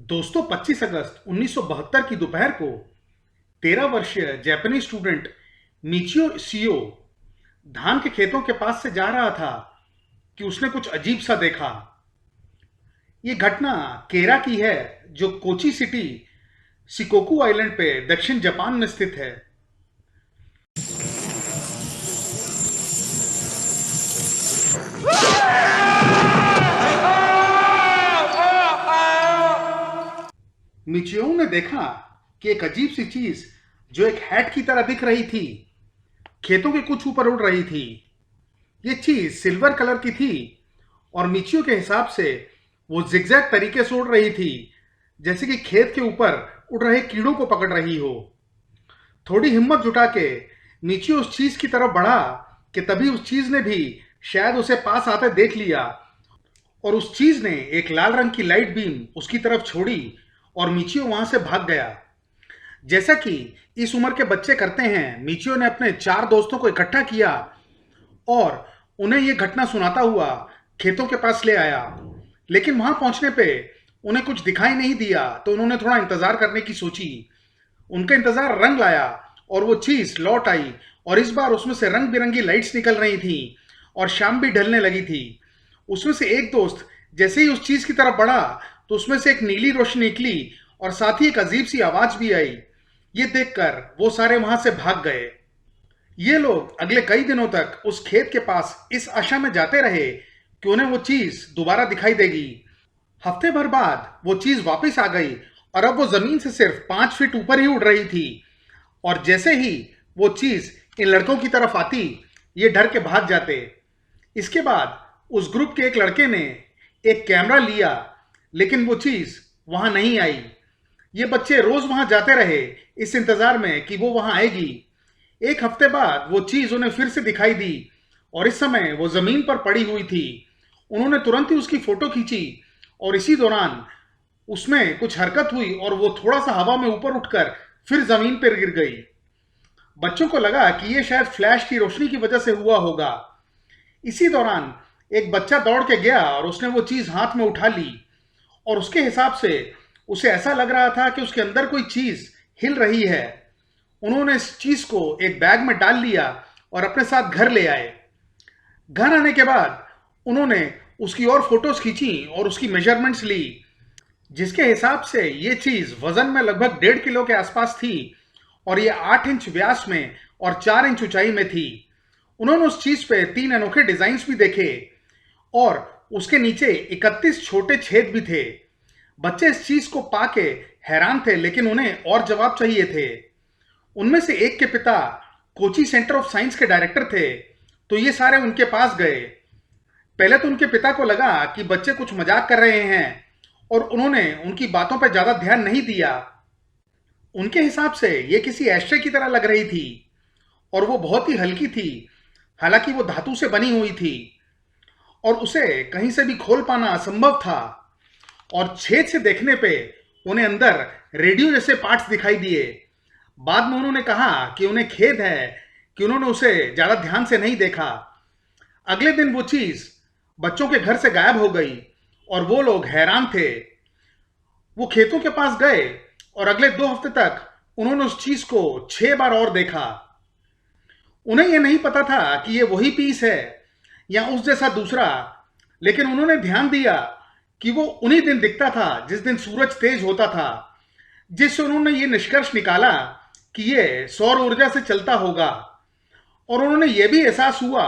दोस्तों, 25 अगस्त 1972 की दोपहर को 13 वर्षीय जापानी स्टूडेंट मिचियो शियो धान के खेतों के पास से जा रहा था कि उसने कुछ अजीब सा देखा। ये घटना केरा की है, जो कोची सिटी शिकोकू आइलैंड पे दक्षिण जापान में स्थित है। मिचियो ने देखा कि एक अजीब सी चीज जो एक हैट की तरह दिख रही थी, खेतों के कुछ ऊपर उड़ रही थी। ये चीज सिल्वर कलर की थी और मिचियो के हिसाब से वो जिगजैग तरीके से उड़ रही थी, जैसे कि खेत के ऊपर उड़ रहे कीड़ों को पकड़ रही हो। थोड़ी हिम्मत जुटा के मिचियो उस चीज की तरफ बढ़ा कि तभी उस चीज ने भी शायद उसे पास आते देख लिया और उस चीज ने एक लाल रंग की लाइट बीम उसकी तरफ छोड़ी और मिचियो वहां से भाग गया। जैसा कि इस उम्र के बच्चे करते हैं, मिचियो ने अपने 4 दोस्तों को इकट्ठा किया और उन्हें यह घटना सुनाता हुआ खेतों के पास ले आया। लेकिन वहां पहुंचने पे उन्हें कुछ दिखाई नहीं दिया, तो उन्होंने थोड़ा इंतजार करने की सोची। उनका इंतजार रंग लाया और वो चीज लौट आई और इस बार उसमें से रंग बिरंगी लाइट्स निकल रही थी और शाम भी ढलने लगी थी। उसमें से एक दोस्त जैसे ही उस चीज की तरफ बढ़ा तो उसमें से एक नीली रोशनी निकली और साथ ही एक अजीब सी आवाज भी आई। ये देखकर वो सारे वहां से भाग गए। ये लोग अगले कई दिनों तक उस खेत के पास इस आशा में जाते रहे कि उन्हें वो चीज दोबारा दिखाई देगी। हफ्ते भर बाद वो चीज वापस आ गई और अब वो जमीन से सिर्फ 5 फीट ऊपर ही उड़ रही थी। और जैसे ही वो चीज इन लड़कों की तरफ आती, ये डर के भाग जाते। इसके बाद उस ग्रुप के एक लड़के ने एक कैमरा लिया, लेकिन वो चीज वहां नहीं आई। ये बच्चे रोज वहां जाते रहे इस इंतजार में कि वो वहां आएगी। एक हफ्ते बाद वो चीज उन्हें फिर से दिखाई दी और इस समय वो जमीन पर पड़ी हुई थी। उन्होंने तुरंत ही उसकी फोटो खींची और इसी दौरान उसमें कुछ हरकत हुई और वो थोड़ा सा हवा में ऊपर उठकर फिर जमीन पर गिर गई। बच्चों को लगा कि ये शायद फ्लैश की रोशनी की वजह से हुआ होगा। इसी दौरान एक बच्चा दौड़ के गया और उसने वो चीज हाथ में उठा ली और उसके हिसाब से उसे ऐसा लग रहा था कि उसके अंदर कोई चीज हिल रही है। उन्होंने इस चीज को एक बैग में डाल लिया और अपने साथ घर ले आए। घर आने के बाद उन्होंने उसकी और फोटोज खींची और उसकी मेजरमेंट्स ली, जिसके हिसाब से ये चीज वजन में लगभग 1.5 किलो के आसपास थी और ये 8 इंच व्यास में और 4 इंच ऊंचाई में थी। उन्होंने उस चीज पे 3 अनोखे डिजाइन्स भी देखे और उसके नीचे 31 छोटे छेद भी थे। बच्चे इस चीज को पाके हैरान थे, लेकिन उन्हें और जवाब चाहिए थे। उनमें से एक के पिता कोची सेंटर ऑफ साइंस के डायरेक्टर थे, तो ये सारे उनके पास गए। पहले तो उनके पिता को लगा कि बच्चे कुछ मजाक कर रहे हैं और उन्होंने उनकी बातों पर ज्यादा ध्यान नहीं दिया। उनके हिसाब से ये किसी एस्ट्रे की तरह लग रही थी और वो बहुत ही हल्की थी। हालांकि वो धातु से बनी हुई थी और उसे कहीं से भी खोल पाना असंभव था। और छेद से देखने पे उन्हें अंदर रेडियो जैसे पार्ट्स दिखाई दिए। बाद में उन्होंने कहा कि उन्हें खेद है कि उन्होंने उसे ज्यादा ध्यान से नहीं देखा। अगले दिन वो चीज बच्चों के घर से गायब हो गई और वो लोग हैरान थे। वो खेतों के पास गए और अगले 2 हफ्ते तक उन्होंने उस चीज को 6 बार और देखा। उन्हें यह नहीं पता था कि ये वही पीस है या उस जैसा दूसरा, लेकिन उन्होंने ध्यान दिया कि वो उन्हीं दिन दिखता था जिस दिन सूरज तेज होता था, जिससे उन्होंने ये निष्कर्ष निकाला कि ये सौर ऊर्जा से चलता होगा। और उन्होंने ये भी एहसास हुआ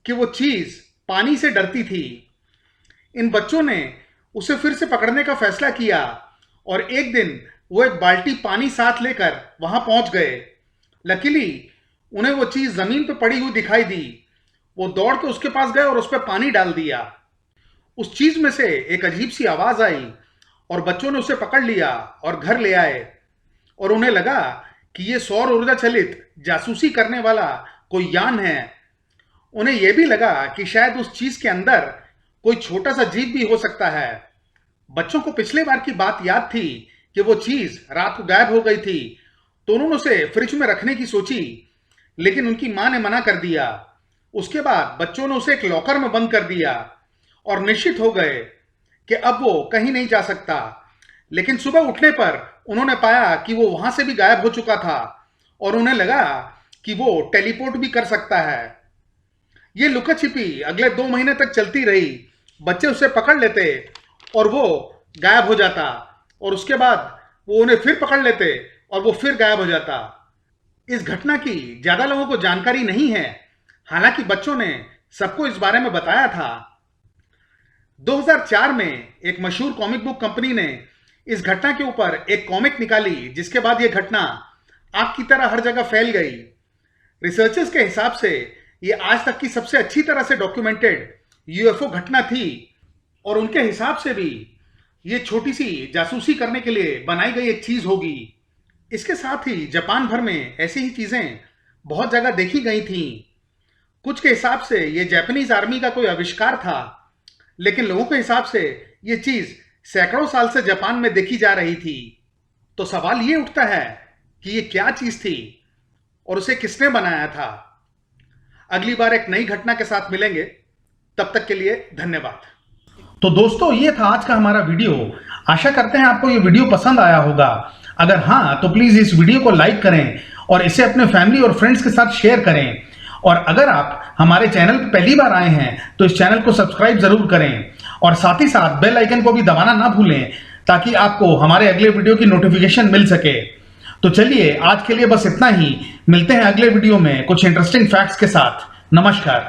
कि वो चीज पानी से डरती थी। इन बच्चों ने उसे फिर से पकड़ने का फैसला किया और एक दिन वो एक बाल्टी पानी साथ लेकर वहां पहुंच गए। लकीली उन्हें वो चीज जमीन पर पड़ी हुई दिखाई दी। वो दौड़ के उसके पास गए और उस पर पानी डाल दिया। उस चीज में से एक अजीब सी आवाज आई और बच्चों ने उसे पकड़ लिया और घर ले आए। और उन्हें लगा कि ये सौर ऊर्जा चलित जासूसी करने वाला कोई यान है। उन्हें यह भी लगा कि शायद उस चीज के अंदर कोई छोटा सा जीव भी हो सकता है। बच्चों को पिछले बार की बात याद थी कि वो चीज रात को गायब हो गई थी, तो उन्होंने उसे फ्रिज में रखने की सोची, लेकिन उनकी मां ने मना कर दिया। उसके बाद बच्चों ने उसे एक लॉकर में बंद कर दिया और निश्चित हो गए कि अब वो कहीं नहीं जा सकता। लेकिन सुबह उठने पर उन्होंने पाया कि वो वहां से भी गायब हो चुका था और उन्हें लगा कि वो टेलीपोर्ट भी कर सकता है। ये लुका छिपी अगले 2 महीने तक चलती रही। बच्चे उसे पकड़ लेते और वो गायब हो जाता, और उसके बाद वो उन्हें फिर पकड़ लेते और वो फिर गायब हो जाता। इस घटना की ज्यादा लोगों को जानकारी नहीं है, हालांकि बच्चों ने सबको इस बारे में बताया था। 2004 में एक मशहूर कॉमिक बुक कंपनी ने इस घटना के ऊपर एक कॉमिक निकाली, जिसके बाद यह घटना आग की तरह हर जगह फैल गई। रिसर्चर्स के हिसाब से ये आज तक की सबसे अच्छी तरह से डॉक्यूमेंटेड यूएफओ घटना थी, और उनके हिसाब से भी ये छोटी सी जासूसी करने के लिए बनाई गई एक चीज होगी। इसके साथ ही जापान भर में ऐसी ही चीजें बहुत जगह देखी गई थी। कुछ के हिसाब से ये जापानीज आर्मी का कोई आविष्कार था, लेकिन लोगों के हिसाब से ये चीज सैकड़ों साल से जापान में देखी जा रही थी। तो सवाल ये उठता है कि ये क्या चीज थी और उसे किसने बनाया था। अगली बार एक नई घटना के साथ मिलेंगे, तब तक के लिए धन्यवाद। तो दोस्तों, ये था आज का हमारा वीडियो। आशा करते हैं आपको ये वीडियो पसंद आया होगा। अगर हाँ, तो प्लीज इस वीडियो को लाइक करें और इसे अपने फैमिली और फ्रेंड्स के साथ शेयर करें। और अगर आप हमारे चैनल पर पहली बार आए हैं तो इस चैनल को सब्सक्राइब जरूर करें, और साथ ही साथ बेल आइकन को भी दबाना ना भूलें, ताकि आपको हमारे अगले वीडियो की नोटिफिकेशन मिल सके। तो चलिए, आज के लिए बस इतना ही। मिलते हैं अगले वीडियो में कुछ इंटरेस्टिंग फैक्ट्स के साथ। नमस्कार।